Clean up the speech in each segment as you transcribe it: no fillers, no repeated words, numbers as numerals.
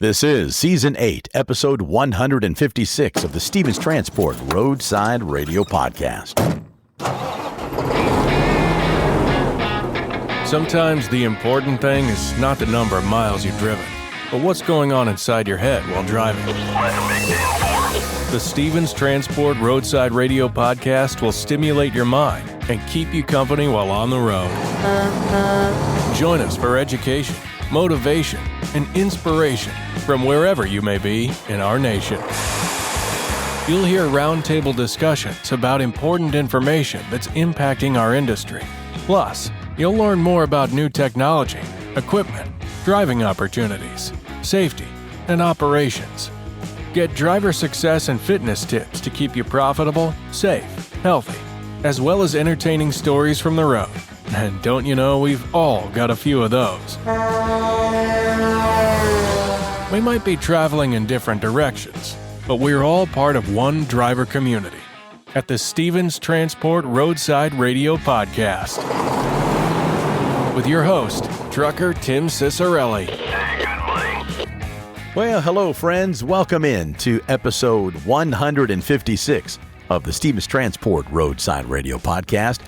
This is Season 8, Episode 156 of the Stevens Transport Roadside Radio Podcast. Sometimes the important thing is not the number of miles you've driven, but what's going on inside your head while driving. The Stevens Transport Roadside Radio Podcast will stimulate your mind and keep you company while on the road. Join us for education, motivation, and inspiration from wherever you may be in our nation. You'll hear roundtable discussions about important information that's impacting our industry. Plus, you'll learn more about new technology, equipment, driving opportunities, safety, and operations. Get driver success and fitness tips to keep you profitable, safe, healthy, as well as entertaining stories from the road. And don't you know, we've all got a few of those. We might be traveling in different directions, but we're all part of one driver community at the Stevens Transport Roadside Radio Podcast. With your host, trucker Tim Cicerelli. Well, hello, friends. Welcome in to episode 156 of the Stevens Transport Roadside Radio Podcast.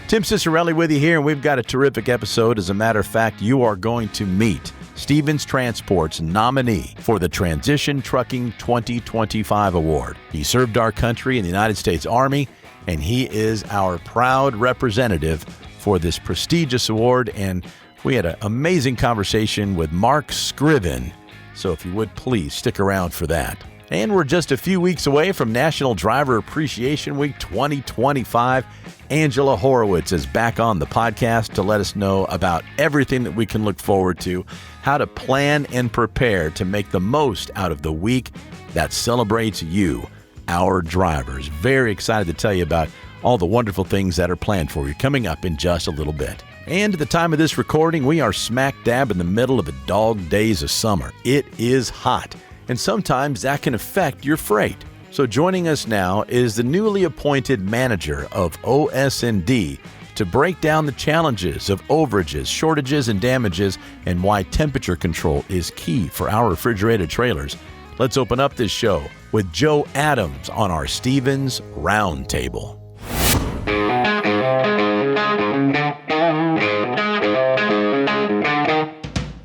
Tim Cicerelli with you here, and we've got a terrific episode. As a matter of fact, you are going to meet Stevens Transport's nominee for the Transition Trucking 2025 Award. He served our country in the United States Army, and he is our proud representative for this prestigious award. And we had an amazing conversation with Mark Scriven. So if you would, please stick around for that. And we're just a few weeks away from National Driver Appreciation Week 2025. Angela Horowitz is back on the podcast to let us know about everything that we can look forward to, how to plan and prepare to make the most out of the week that celebrates you, our drivers. Very excited to tell you about all the wonderful things that are planned for you coming up in just a little bit. And at the time of this recording, we are smack dab in the middle of the dog days of summer. It is hot, and sometimes that can affect your freight. So joining us now is the newly appointed manager of OSND to break down the challenges of overages, shortages, and damages, and why temperature control is key for our refrigerated trailers. Let's open up this show with Joe Adams on our Stevens Roundtable.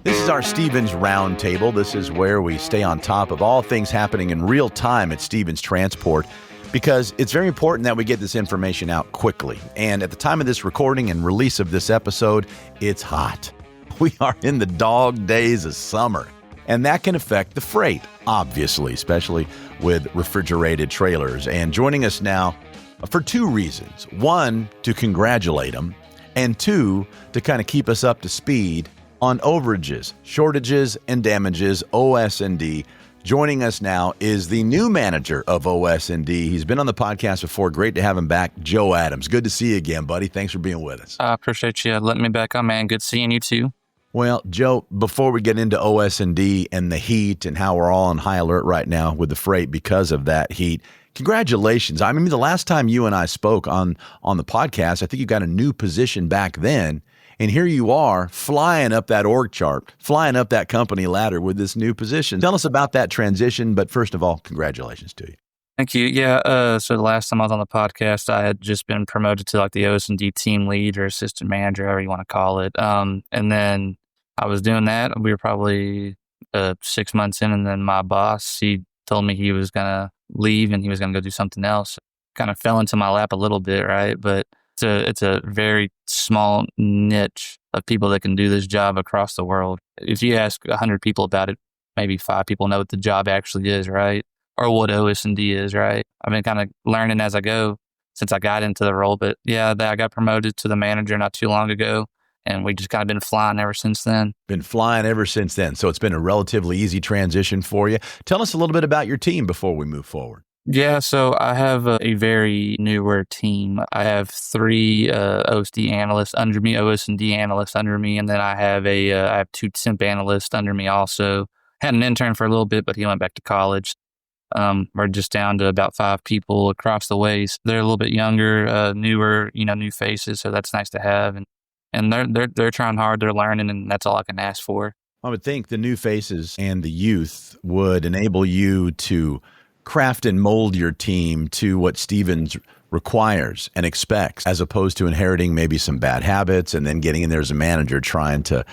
This is our Stevens Roundtable. This is where we stay on top of all things happening in real time at Stevens Transport, because it's very important that we get this information out quickly. And at the time of this recording and release of this episode, it's hot. We are in the dog days of summer, and that can affect the freight, obviously, especially with refrigerated trailers. And joining us now for two reasons. One, to congratulate them, and two, to kind of keep us up to speed on overages, shortages, and damages, OSND. Joining us now is the new manager of OSND. He's been on the podcast before. Great to have him back, Joe Adams. Good to see you again, buddy. Thanks for being with us. I appreciate you letting me back on, man. Good seeing you too. Well, Joe, before we get into OSND and the heat and how we're all on high alert right now with the freight because of that heat, congratulations. I mean, the last time you and I spoke on the podcast, I think you got a new position back then. And here you are flying up that org chart, flying up that company ladder with this new position. Tell us about that transition. But first of all, congratulations to you. Thank you. Yeah. So the last time I was on the podcast, I had just been promoted to like the OSND team lead or assistant manager, however you want to call it. And then I was doing that. We were probably 6 months in. And then my boss, he told me he was going to leave and he was going to go do something else. Kind of fell into my lap a little bit, right? But it's a very small niche of people that can do this job across the world. If you ask 100 people about it, maybe 5 people know what the job actually is, right? Or what OSND is, right? I've been kind of learning as I go since I got into the role. But yeah, I got promoted to the manager not too long ago, and we just kind of been flying ever since then. Been flying ever since then. So it's been a relatively easy transition for you. Tell us a little bit about your team before we move forward. Yeah, so I have a very newer team. I have 3 OSD analysts under me, OSND analysts under me, and then I have 2 temp analysts under me also. Had an intern for a little bit, but he went back to college. We're just down to about 5 people across the way. So they're a little bit younger, newer, new faces, so that's nice to have. And they're trying hard, they're learning, and that's all I can ask for. I would think the new faces and the youth would enable you to craft and mold your team to what Stevens requires and expects, as opposed to inheriting maybe some bad habits and then getting in there as a manager trying to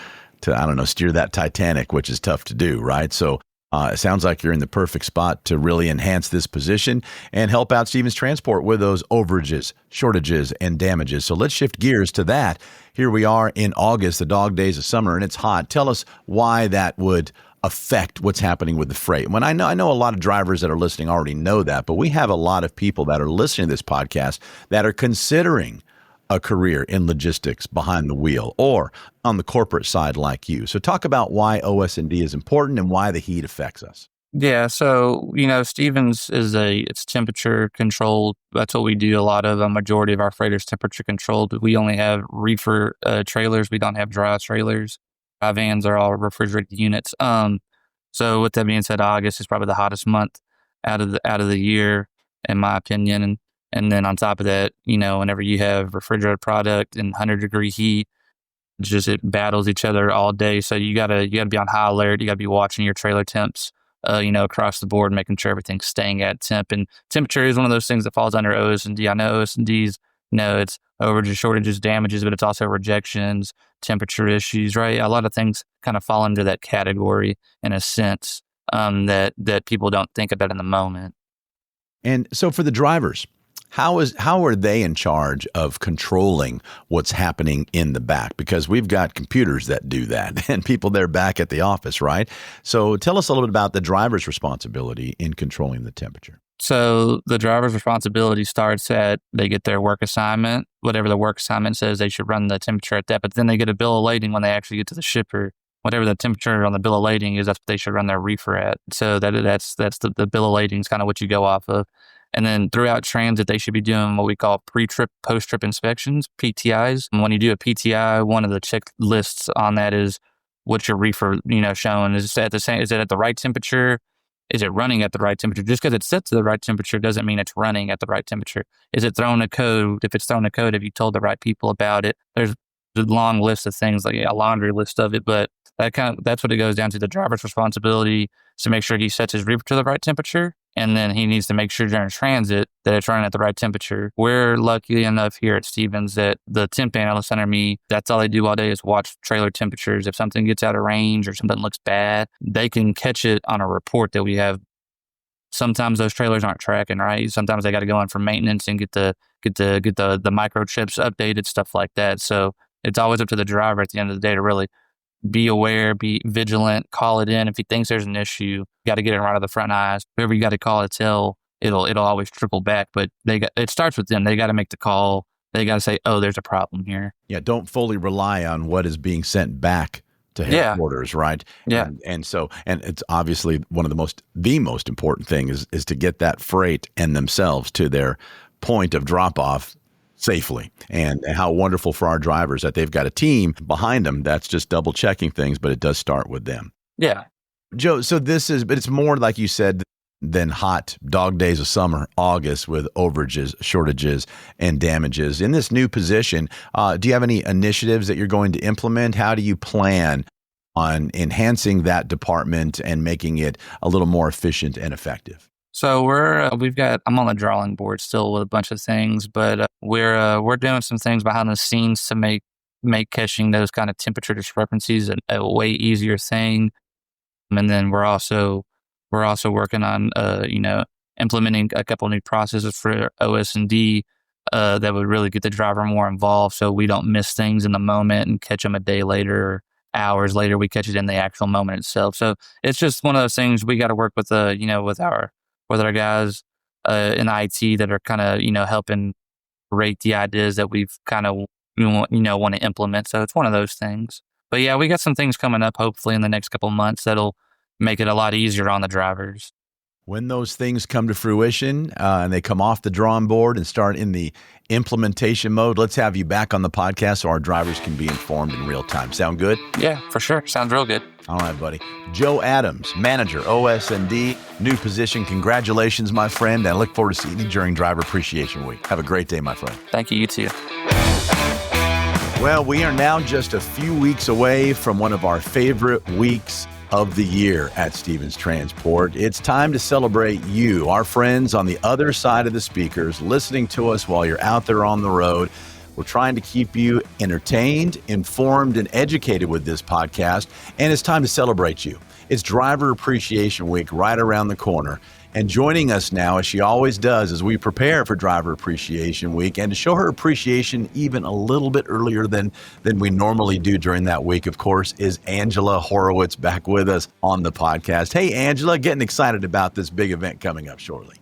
I don't know, steer that Titanic, which is tough to do, right? So it sounds like you're in the perfect spot to really enhance this position and help out Stevens Transport with those overages, shortages, and damages. So let's shift gears to that. Here we are in August, the dog days of summer, and it's hot. Tell us why that would affect what's happening with the freight. When I know a lot of drivers that are listening already know that, but we have a lot of people that are listening to this podcast that are considering a career in logistics behind the wheel or on the corporate side like you. So talk about why OSND is important and why the heat affects us. Yeah. So, Stevens it's temperature controlled. That's what we do. A lot of a majority of our freighters temperature controlled. We only have reefer trailers. We don't have dry trailers. Our vans are all refrigerated units. So with that being said, August is probably the hottest month out of the year, in my opinion. And then on top of that, whenever you have refrigerated product and 100-degree heat, it battles each other all day. So you gotta be on high alert. You gotta be watching your trailer temps, across the board, making sure everything's staying at temp. And temperature is one of those things that falls under OSND. I know OSND's, it's overages, shortages, damages, but it's also rejections, temperature issues, right? A lot of things kind of fall under that category in a sense that people don't think about in the moment. And so for the drivers, how are they in charge of controlling what's happening in the back? Because we've got computers that do that and people there back at the office, right? So tell us a little bit about the driver's responsibility in controlling the temperature. So the driver's responsibility starts at they get their work assignment, whatever the work assignment says, they should run the temperature at that. But then they get a bill of lading when they actually get to the shipper. Whatever the temperature on the bill of lading is, that's what they should run their reefer at. So that's the bill of lading is kind of what you go off of. And then throughout transit, they should be doing what we call pre-trip, post-trip inspections, PTIs. And when you do a PTI, one of the checklists on that is what's your reefer, showing. Is it at the right temperature? Is it running at the right temperature? Just because it's set to the right temperature doesn't mean it's running at the right temperature. Is it throwing a code? If it's throwing a code, have you told the right people about it? There's a long list of things, like a laundry list of it, but that's what it goes down to. The driver's responsibility is to make sure he sets his reefer to the right temperature, and then he needs to make sure during transit that it's running at the right temperature. We're lucky enough here at Stevens that the temp analyst under me, that's all they do all day is watch trailer temperatures. If something gets out of range or something looks bad, they can catch it on a report that we have. Sometimes those trailers aren't tracking right. Sometimes they got to go in for maintenance and get the microchips updated, stuff like that. So it's always up to the driver at the end of the day to really be aware, be vigilant, call it in. If he thinks there's an issue, you got to get it right out of the front eyes. Whoever you got to call to tell, it'll always trickle back. But it starts with them. They got to make the call. They got to say, oh, there's a problem here. Yeah, don't fully rely on what is being sent back to headquarters, right? Yeah. And it's obviously one of the most important thing is to get that freight and themselves to their point of drop off safely. And how wonderful for our drivers that they've got a team behind them that's just double checking things, but it does start with them. Yeah. Joe, so but it's more like you said than hot dog days of summer, August, with overages, shortages, and damages. In this new position, do you have any initiatives that you're going to implement? How do you plan on enhancing that department and making it a little more efficient and effective? So I'm on the drawing board still with a bunch of things, but we're doing some things behind the scenes to make catching those kind of temperature discrepancies a way easier thing. And then we're also working on implementing a couple new processes for OSND that would really get the driver more involved, so we don't miss things in the moment and catch them a day later or hours later. We catch it in the actual moment itself. So it's just one of those things we got to work with with our guys in IT that are kind of, helping rate the ideas that we've kind of, want to implement. So it's one of those things. But yeah, we got some things coming up, hopefully in the next couple months, that'll make it a lot easier on the drivers. When those things come to fruition and they come off the drawing board and start in the implementation mode, let's have you back on the podcast so our drivers can be informed in real time. Sound good? Yeah, for sure. Sounds real good. All right, buddy. Joe Adams, Manager, OSND, new position. Congratulations, my friend. I look forward to seeing you during Driver Appreciation Week. Have a great day, my friend. Thank you. You too. Well, we are now just a few weeks away from one of our favorite weeks of the year at Stevens Transport. It's time to celebrate you, our friends on the other side of the speakers, listening to us while you're out there on the road. We're trying to keep you entertained, informed, and educated with this podcast, and it's time to celebrate you. It's Driver Appreciation Week right around the corner. And joining us now, as she always does, as we prepare for Driver Appreciation Week, and to show her appreciation even a little bit earlier than we normally do during that week, of course, is Angela Horowitz back with us on the podcast. Hey, Angela, getting excited about this big event coming up shortly.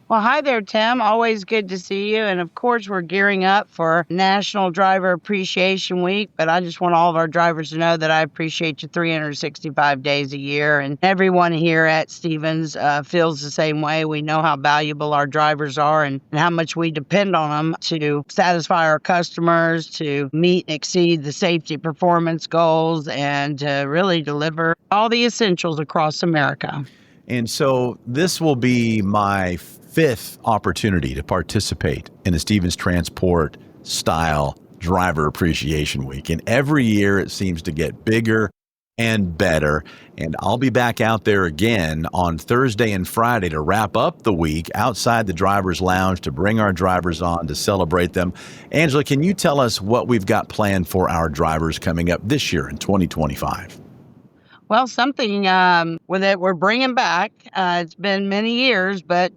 Well, hi there, Tim. Always good to see you. And of course, we're gearing up for National Driver Appreciation Week. But I just want all of our drivers to know that I appreciate you 365 days a year. And everyone here at Stevens feels the same way. We know how valuable our drivers are and how much we depend on them to satisfy our customers, to meet and exceed the safety performance goals, and to really deliver all the essentials across America. And so this will be my fifth opportunity to participate in the Stevens Transport style Driver Appreciation Week. And every year it seems to get bigger and better. And I'll be back out there again on Thursday and Friday to wrap up the week outside the Driver's Lounge to bring our drivers on to celebrate them. Angela, can you tell us what we've got planned for our drivers coming up this year in 2025? Well, something that we're bringing back. It's been many years, but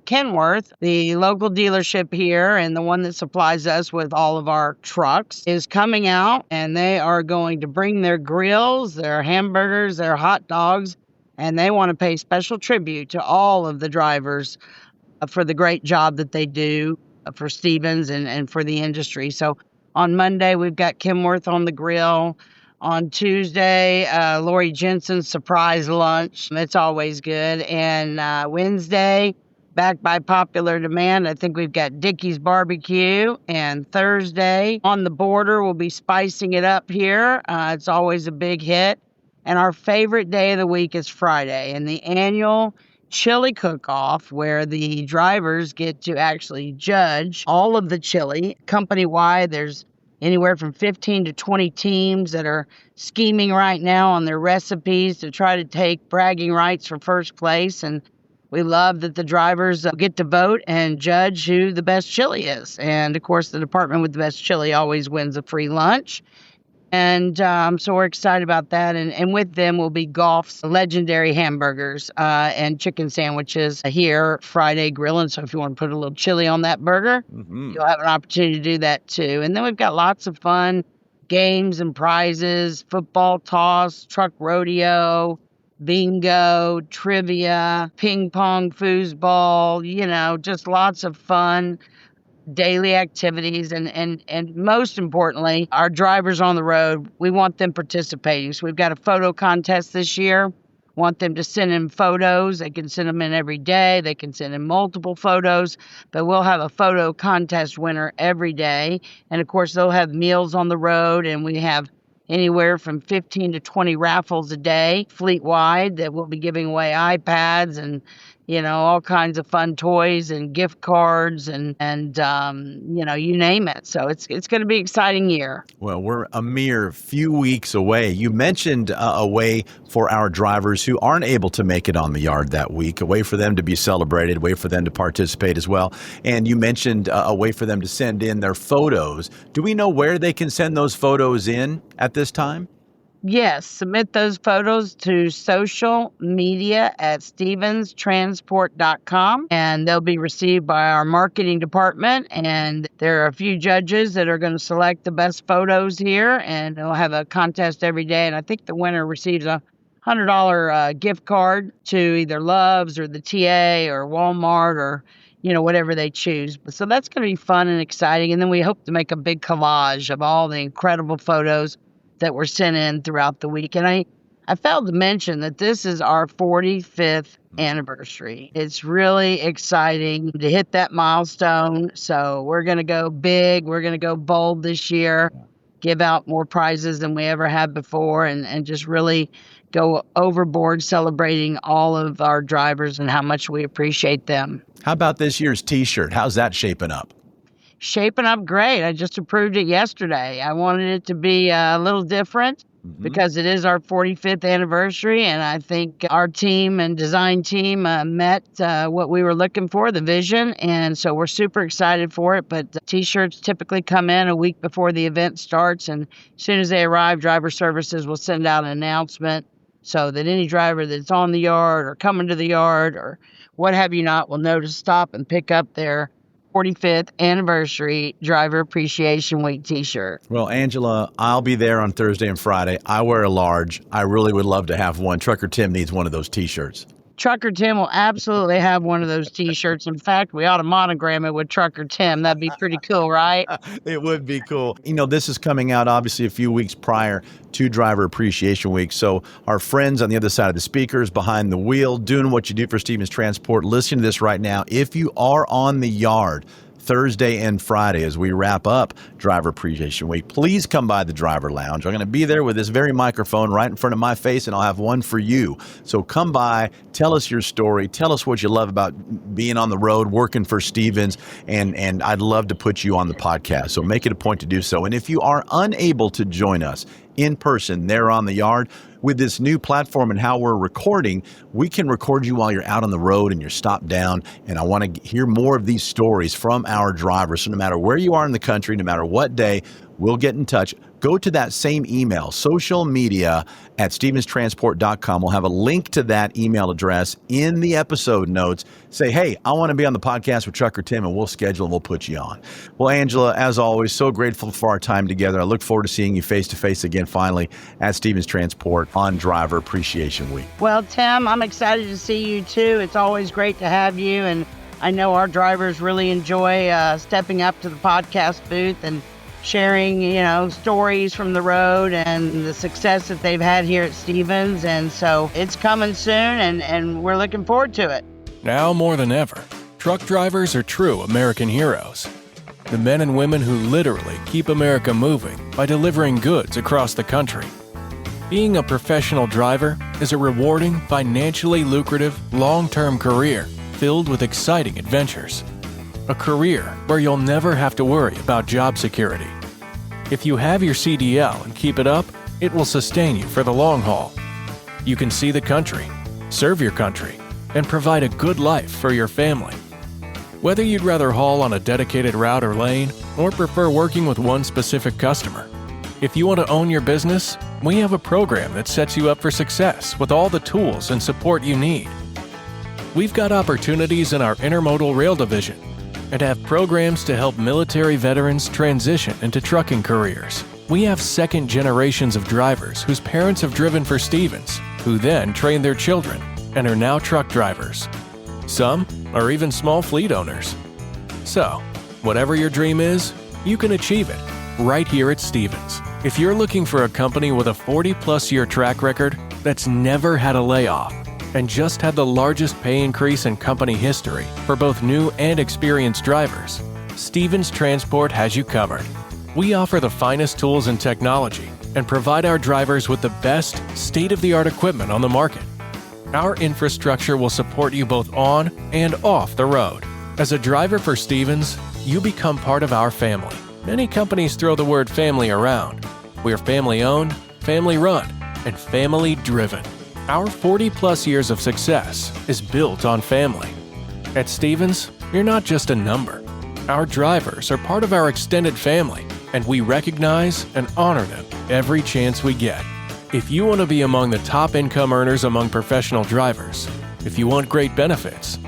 Kenworth, the local dealership here and the one that supplies us with all of our trucks, is coming out, and they are going to bring their grills, their hamburgers, their hot dogs, and they want to pay special tribute to all of the drivers for the great job that they do for Stevens and for the industry. So on Monday, we've got Kenworth on the grill. On Tuesday, Lori Jensen's surprise lunch. It's always good. And Wednesday, back by popular demand, I think we've got Dickey's Barbecue. And Thursday, On the Border, we'll be spicing it up here. It's always a big hit. And our favorite day of the week is Friday, and the annual chili cook-off, where the drivers get to actually judge all of the chili. Company-wide, there's anywhere from 15 to 20 teams that are scheming right now on their recipes to try to take bragging rights for first place. And we love that the drivers get to vote and judge who the best chili is. And, of course, the department with the best chili always wins a free lunch. And so we're excited about that. And with them will be Golf's legendary hamburgers and chicken sandwiches here Friday grilling. So if you want to put a little chili on that burger, you'll have an opportunity to do that too. And then we've got lots of fun games and prizes, football toss, truck rodeo, bingo, trivia, ping pong, foosball, just lots of fun daily activities, and most importantly, our drivers on the road, we want them participating. So we've got a photo contest this year. Want them to send in photos. They can send them in every day. They can send in multiple photos, but we'll have a photo contest winner every day. And of course, they'll have meals on the road, and we have anywhere from 15 to 20 raffles a day, fleet-wide, that we'll be giving away iPads and all kinds of fun toys and gift cards and you name it. So it's going to be an exciting year. Well, we're a mere few weeks away. You mentioned a way for our drivers who aren't able to make it on the yard that week, a way for them to be celebrated, a way for them to participate as well. And you mentioned a way for them to send in their photos. Do we know where they can send those photos in at this time? Yes, submit those photos to social media at stevenstransport.com, and they'll be received by our marketing department. And there are a few judges that are going to select the best photos here, and they'll have a contest every day. And I think the winner receives a $100 gift card to either Love's or the TA or Walmart or whatever they choose. So that's going to be fun and exciting. And then we hope to make a big collage of all the incredible photos that were sent in throughout the week. And I failed to mention that this is our 45th anniversary. It's really exciting to hit that milestone. So we're going to go big. We're going to go bold this year, give out more prizes than we ever had before, and just really go overboard celebrating all of our drivers and how much we appreciate them. How about this year's T-shirt? How's that shaping up? shaping up great. I just approved it yesterday. I wanted it to be a little different because it is our 45th anniversary, and I think our team and design team met what we were looking for, the vision, and so we're super excited for it. But T-shirts typically come in a week before the event starts, and as soon as they arrive, driver services will send out an announcement so that any driver that's on the yard or coming to the yard or what have you not will know to stop and pick up their 45th anniversary Driver Appreciation Week T-shirt. Well, Angela, I'll be there on Thursday and Friday. I wear a large. I really would love to have one. Trucker Tim needs one of those T-shirts. Trucker Tim will absolutely have one of those T-shirts. In fact, we ought to monogram it with Trucker Tim. That'd be pretty cool, right? It would be cool. You know, this is coming out obviously a few weeks prior to Driver Appreciation Week. So our friends on the other side of the speakers, behind the wheel, doing what you do for Stevens Transport, listen to this right now. If you are on the yard Thursday and Friday as we wrap up Driver Appreciation Week, please come by the Driver Lounge. I'm going to be there with this very microphone right in front of my face, and I'll have one for you. So come by, tell us your story, tell us what you love about being on the road, working for Stevens, and I'd love to put you on the podcast. So make it a point to do so. And if you are unable to join us in person there on the yard, with this new platform and how we're recording, we can record you while you're out on the road and you're stopped down. And I want to hear more of these stories from our drivers. So no matter where you are in the country, no matter what day, we'll get in touch. Go to that same email, social media at stevenstransport.com. We'll have a link to that email address in the episode notes. Say, hey, I want to be on the podcast with Trucker Tim, and we'll schedule and we'll put you on. Well, Angela, as always, so grateful for our time together. I look forward to seeing you face to face again finally at Stevens Transport on Driver Appreciation Week. Well, Tim, I'm excited to see you too. It's always great to have you, and I know our drivers really enjoy stepping up to the podcast booth and sharing, stories from the road and the success that they've had here at Stevens. And so it's coming soon, and we're looking forward to it. Now more than ever, truck drivers are true American heroes. The men and women who literally keep America moving by delivering goods across the country. Being a professional driver is a rewarding, financially lucrative, long-term career filled with exciting adventures. A career where you'll never have to worry about job security. If you have your CDL and keep it up, it will sustain you for the long haul. You can see the country, serve your country, and provide a good life for your family. Whether you'd rather haul on a dedicated route or lane, or prefer working with one specific customer, if you want to own your business, we have a program that sets you up for success with all the tools and support you need. We've got opportunities in our intermodal rail division, and have programs to help military veterans transition into trucking careers. We have second generations of drivers whose parents have driven for Stevens, who then trained their children and are now truck drivers. Some are even small fleet owners. So, whatever your dream is, you can achieve it right here at Stevens. If you're looking for a company with a 40-plus year track record that's never had a layoff, and just had the largest pay increase in company history for both new and experienced drivers, Stevens Transport has you covered. We offer the finest tools and technology and provide our drivers with the best state-of-the-art equipment on the market. Our infrastructure will support you both on and off the road. As a driver for Stevens, you become part of our family. Many companies throw the word family around. We're family-owned, family-run, and family-driven. Our 40-plus years of success is built on family. At Stevens, you're not just a number. Our drivers are part of our extended family, and we recognize and honor them every chance we get. If you want to be among the top income earners among professional drivers, if you want great benefits,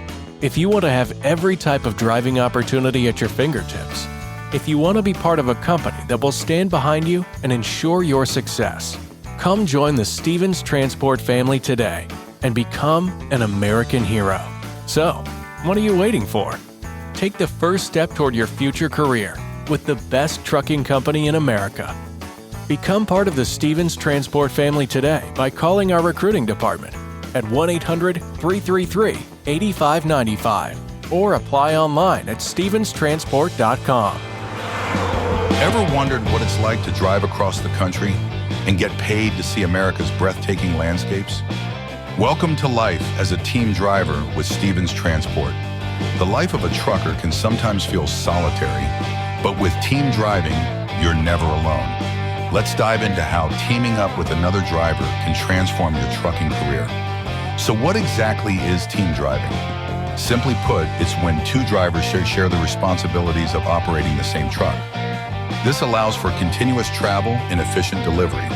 if you want to have every type of driving opportunity at your fingertips, if you want to be part of a company that will stand behind you and ensure your success, come join the Stevens Transport family today and become an American hero. So, what are you waiting for? Take the first step toward your future career with the best trucking company in America. Become part of the Stevens Transport family today by calling our recruiting department at 1-800-333-8595 or apply online at stevenstransport.com. Ever wondered what it's like to drive across the country and get paid to see America's breathtaking landscapes? Welcome to life as a team driver with Stevens Transport. The life of a trucker can sometimes feel solitary, But with team driving, you're never alone. Let's dive into how teaming up with another driver can transform your trucking career. So what exactly is team driving? Simply put, it's when two drivers share the responsibilities of operating the same truck. This allows for continuous travel and efficient delivery.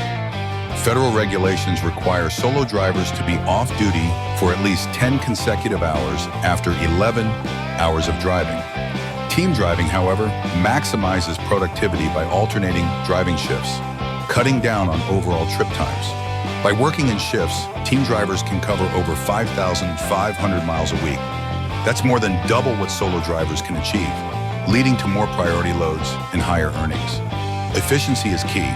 Federal regulations require solo drivers to be off duty for at least 10 consecutive hours after 11 hours of driving. Team driving, however, maximizes productivity by alternating driving shifts, cutting down on overall trip times. By working in shifts, team drivers can cover over 5,500 miles a week. That's more than double what solo drivers can achieve, leading to more priority loads and higher earnings. Efficiency is key.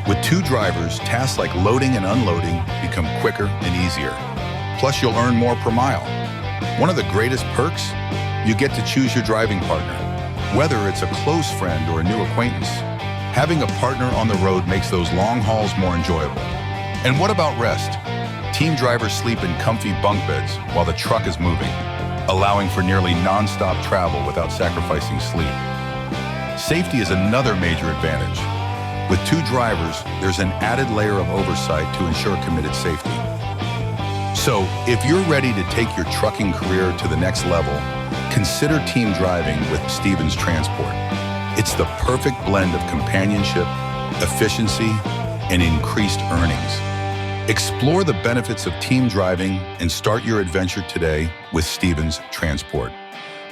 With two drivers, tasks like loading and unloading become quicker and easier. Plus, you'll earn more per mile. One of the greatest perks? You get to choose your driving partner, whether it's a close friend or a new acquaintance. Having a partner on the road makes those long hauls more enjoyable. And what about rest? Team drivers sleep in comfy bunk beds while the truck is moving, allowing for nearly non-stop travel without sacrificing sleep. Safety is another major advantage. With two drivers, there's an added layer of oversight to ensure committed safety. So, if you're ready to take your trucking career to the next level, consider team driving with Stevens Transport. It's the perfect blend of companionship, efficiency, and increased earnings. Explore the benefits of team driving and start your adventure today with Stevens Transport.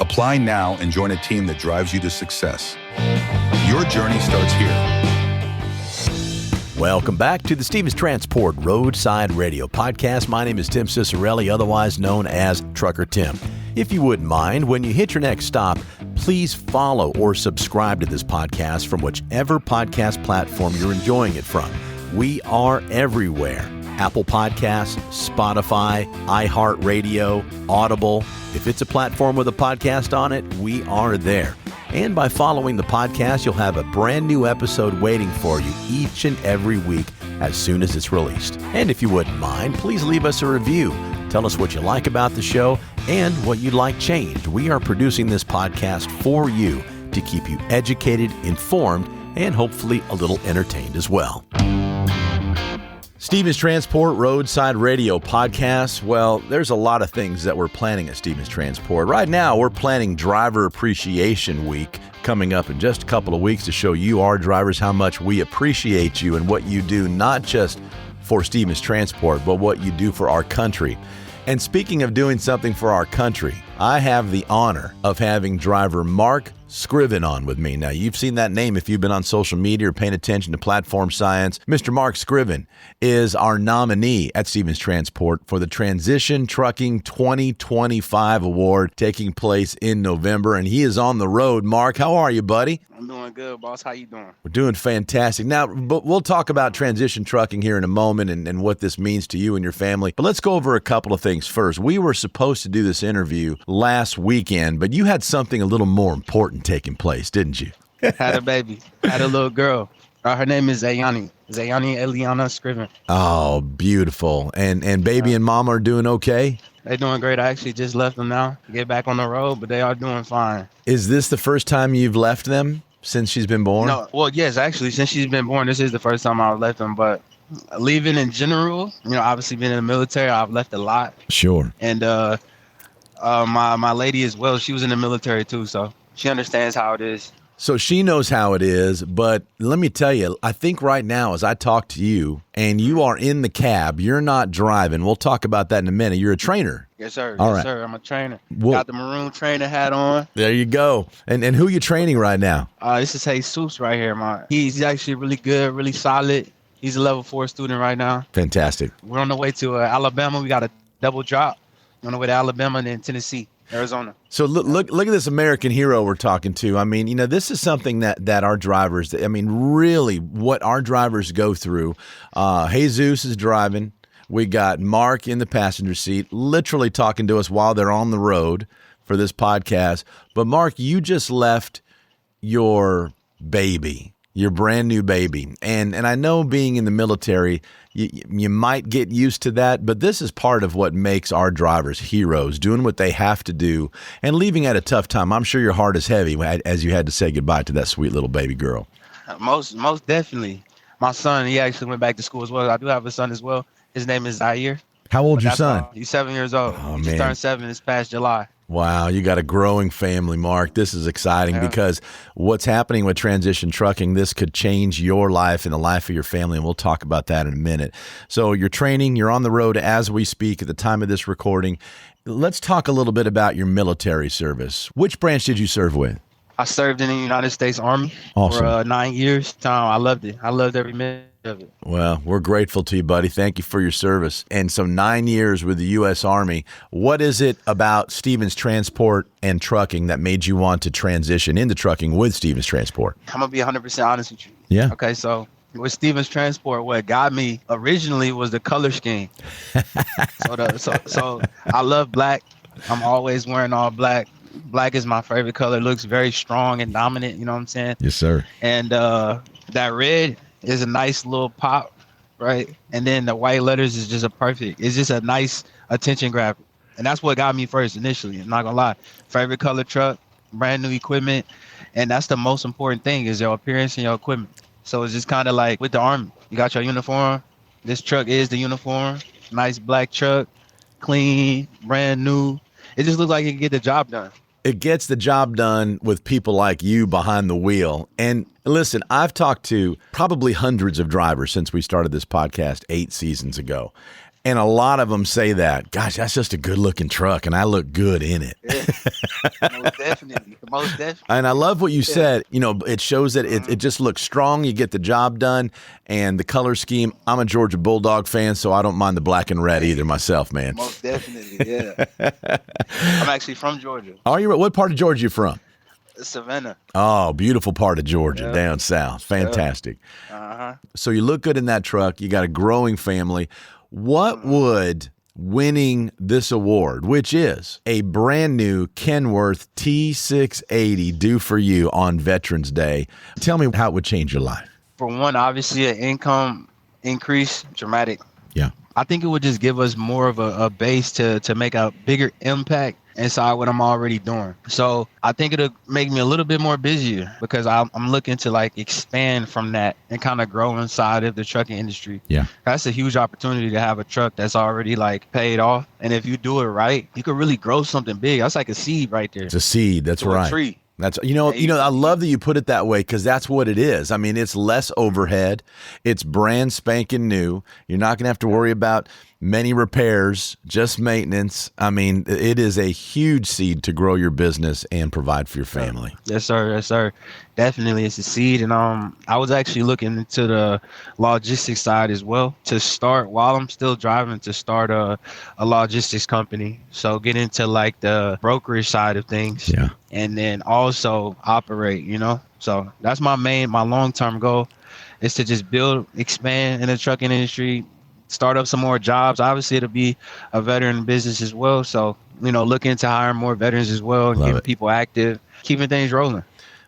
Apply now and join a team that drives you to success. Your journey starts here. Welcome back to the Stevens Transport Roadside Radio Podcast. My name is Tim Cicerelli, otherwise known as Trucker Tim. If you wouldn't mind, when you hit your next stop, please follow or subscribe to this podcast from whichever podcast platform you're enjoying it from. We are everywhere. Apple Podcasts, Spotify, iHeartRadio, Audible. If it's a platform with a podcast on it, we are there. And by following the podcast, you'll have a brand new episode waiting for you each and every week as soon as it's released. And if you wouldn't mind, please leave us a review. Tell us what you like about the show and what you'd like changed. We are producing this podcast for you to keep you educated, informed, and hopefully a little entertained as well. Stevens Transport Roadside Radio Podcast. Well, there's a lot of things that we're planning at Stevens Transport. Right now, we're planning Driver Appreciation Week coming up in just a couple of weeks to show you, our drivers, how much we appreciate you and what you do, not just for Stevens Transport, but what you do for our country. And speaking of doing something for our country, I have the honor of having driver Mark Scriven on with me. Now, you've seen that name if you've been on social media or paying attention to platform science. Mr. Mark Scriven is our nominee at Stevens Transport for the Transition Trucking 2025 Award taking place in November, and he is on the road. Mark, how are you, buddy? I'm doing good, boss. How you doing? We're doing fantastic. Now, but we'll talk about transition trucking here in a moment and what this means to you and your family. But let's go over a couple of things first. We were supposed to do this interview last weekend, but you had something a little more important taking place, didn't you? Had a baby. Had a little girl. Her name is Zayani Eliana Scriven. Oh, beautiful. And baby and mama are doing okay? They're doing great. I actually just left them now to get back on the road, but they are doing fine. Is this the first time you've left them since she's been born? No, well, yes, actually, since she's been born, this is the first time I've left them, but leaving in general, obviously being in the military, I've left a lot. Sure. And my lady as well, she was in the military too, so she understands how it is. So she knows how it is, but let me tell you, I think right now as I talk to you and you are in the cab, you're not driving. We'll talk about that in a minute. You're a trainer. Yes, sir. All yes, right. sir. I'm a trainer. Well, got the maroon trainer hat on. There you go. And who you training right now? This is Jesus right here, man. He's actually really good, really solid. He's a level 4 student right now. Fantastic. We're on the way to Alabama. We got a double drop. On the way to Alabama and then Tennessee, Arizona. So look at this American hero we're talking to. I mean, this is something that our drivers, really what our drivers go through. Jesus is driving. We got Mark in the passenger seat, literally talking to us while they're on the road for this podcast. But Mark, you just left your baby. Your brand new baby. And I know being in the military, you might get used to that, but this is part of what makes our drivers heroes, doing what they have to do and leaving at a tough time. I'm sure your heart is heavy as you had to say goodbye to that sweet little baby girl. Most definitely. My son, he actually went back to school as well. I do have a son as well. His name is Zaire. How old's your son? He's 7 years old. Oh, He just turned 7 this past July. Wow, you got a growing family, Mark. This is exciting because what's happening with transition trucking, this could change your life and the life of your family, and we'll talk about that in a minute. So you're training, you're on the road as we speak at the time of this recording. Let's talk a little bit about your military service. Which branch did you serve with? I served in the United States Army Awesome. for 9 years. I loved it. I loved every minute of it. Well, we're grateful to you, buddy. Thank you for your service. And so 9 years with the U.S. Army. What is it about Stevens Transport and trucking that made you want to transition into trucking with Stevens Transport? I'm going to be 100% honest with you. Yeah. Okay, so with Stevens Transport, what got me originally was the color scheme. So I love black. I'm always wearing all black. Black is my favorite color. It looks very strong and dominant, you know what I'm saying? Yes, sir. And that red is a nice little pop, right? And then the white letters is just it's just a nice attention grabber. And that's what got me first initially, I'm not gonna lie. Favorite color truck, brand new equipment. And that's the most important thing is your appearance and your equipment. So it's just kind of like with the Army, you got your uniform. This truck is the uniform. Nice black truck, clean, brand new. It just looks like it can get the job done. It gets the job done with people like you behind the wheel. And listen, I've talked to probably hundreds of drivers since we started this podcast 8 seasons ago. And a lot of them say that, gosh, that's just a good looking truck and I look good in it. Yeah. Most definitely. And I love what you said. You know, it shows that it just looks strong. You get the job done. And the color scheme, I'm a Georgia Bulldog fan, so I don't mind the black and red either myself, man. Most definitely, yeah. I'm actually from Georgia. Are you? What part of Georgia are you from? Savannah. Oh, beautiful part of Georgia, down south. Fantastic. Uh-huh. So you look good in that truck. You got a growing family. What would winning this award, which is a brand new Kenworth T680, do for you on Veterans Day? Tell me how it would change your life. For one, obviously an income increase, dramatic. Yeah. I think it would just give us more of a base to make a bigger impact inside what I'm already doing. So I think it'll make me a little bit more busier because I'm looking to like expand from that and kind of grow inside of the trucking industry. Yeah. That's a huge opportunity to have a truck that's already like paid off. And if you do it right, you could really grow something big. That's like a seed right there. It's a seed. That's right. A tree. That's I love that you put it that way because that's what it is. I mean, it's less overhead. It's brand spanking new. You're not going to have to worry about many repairs, just maintenance. I mean, it is a huge seed to grow your business and provide for your family. Yes, sir. Yes, sir. Definitely, it's a seed. And I was actually looking into the logistics side as well to start while I'm still driving to start a logistics company. So get into like the brokerage side of things. Yeah. And then also operate, So that's my long-term goal is to just build, expand in the trucking industry, start up some more jobs. Obviously, it'll be a veteran business as well. So, look into hiring more veterans as well, and keeping people active, keeping things rolling.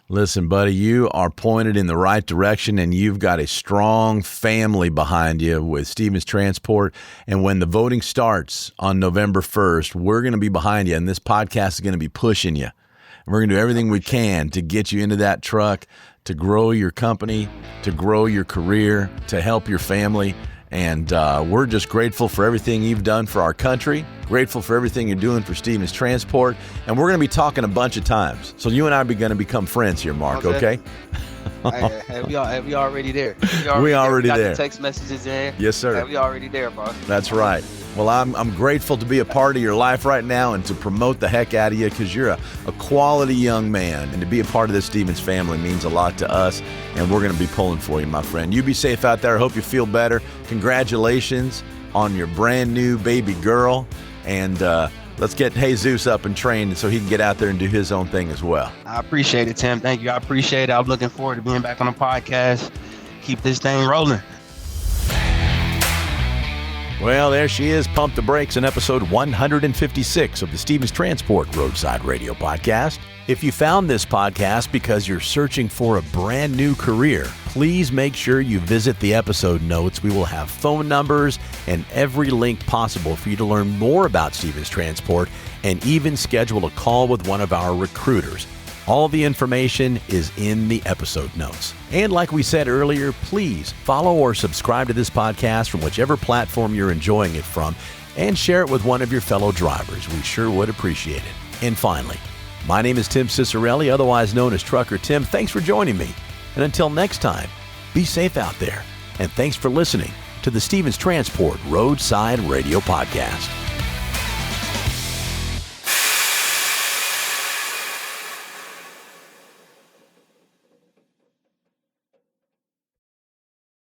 Listen, buddy, you are pointed in the right direction, and you've got a strong family behind you with Stevens Transport. And when the voting starts on November 1st, we're going to be behind you, and this podcast is going to be pushing you. And we're going to do everything we can to get you into that truck, to grow your company, to grow your career, to help your family. And we're just grateful for everything you've done for our country, grateful for everything you're doing for Stevens Transport. And we're going to be talking a bunch of times. So you and I are going to become friends here, Mark, okay? Hey, we already there. We already got there. The text messages in. Yes, sir. Hey, we already there, bro. That's right. Well, I'm grateful to be a part of your life right now and to promote the heck out of you because you're a quality young man. And to be a part of this Stevens family means a lot to us. And we're going to be pulling for you, my friend. You be safe out there. I hope you feel better. Congratulations on your brand new baby girl. And let's get Jesus up and trained so he can get out there and do his own thing as well. I appreciate it, Tim. Thank you. I appreciate it. I'm looking forward to being back on the podcast. Keep this thing rolling. Well, there she is, Pump the Brakes in episode 156 of the Stevens Transport Roadside Radio Podcast. If you found this podcast because you're searching for a brand new career, please make sure you visit the episode notes. We will have phone numbers and every link possible for you to learn more about Stevens Transport and even schedule a call with one of our recruiters. All the information is in the episode notes. And like we said earlier, please follow or subscribe to this podcast from whichever platform you're enjoying it from and share it with one of your fellow drivers. We sure would appreciate it. And finally, my name is Tim Cicerelli, otherwise known as Trucker Tim. Thanks for joining me. And until next time, be safe out there. And thanks for listening to the Stevens Transport Roadside Radio Podcast.